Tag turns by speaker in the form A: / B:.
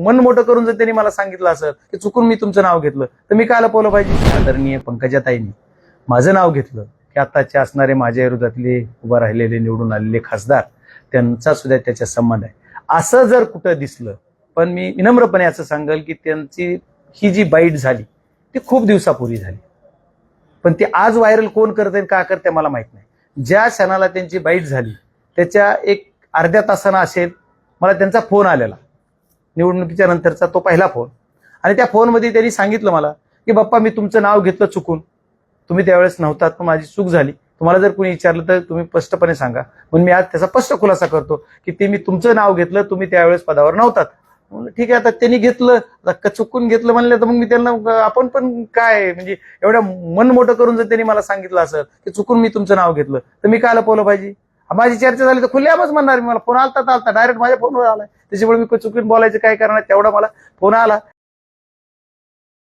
A: मन मोठं करून जर त्यांनी मला सांगितलं असं की चुकून मी तुमचं नाव घेतलं तर मी काय लपवलं पाहिजे? आदरणीय पंकजाताईंनी माझं नाव घेतलं की आताचे असणारे माझ्या विरोधातले उभा राहिलेले निवडून आलेले खासदार त्यांचा सुद्धा त्याच्या संबंध आहे असं जर कुठं दिसलं, पण मी विनम्रपणे असं सांगेल की त्यांची ही जी बाईट झाली ती खूप दिवसापूर्वी झाली, पण ती आज व्हायरल कोण करते का करते मला माहित नाही. ज्या क्षणाला त्यांची बाईट झाली त्याच्या एक अर्ध्या तासानं असेल मला त्यांचा फोन आलेला, निवडणुकीच्या नंतरचा तो पहिला फोन, आणि त्या फोनमध्ये त्यांनी सांगितलं मला की बाप्पा मी तुमचं नाव घेतलं चुकून, तुम्ही त्यावेळेस नव्हतात पण माझी चूक झाली, तुम्हाला जर कोणी विचारलं तर तुम्ही स्पष्टपणे सांगा. पण मी आज त्याचा स्पष्ट खुलासा करतो की ते मी तुमचं नाव घेतलं, तुम्ही त्यावेळेस पदावर नव्हतात. ठीक आहे, आता त्यांनी घेतलं चुकून घेतलं म्हणलं तर मग मी त्यांना आपण पण काय म्हणजे एवढ्या मन मोठं करून जर त्यांनी मला सांगितलं असं की चुकून मी तुमचं नाव घेतलं तर मी काय लपवलं पाहिजे? माझी चर्चा झाली तर खुलेआमच म्हणणार, मला फोन आलता डायरेक्ट माझ्या फोनवर आलाय, त्याच्यामुळे मी चुकून बोलायचं काय करणार, तेवढा मला फोन आला.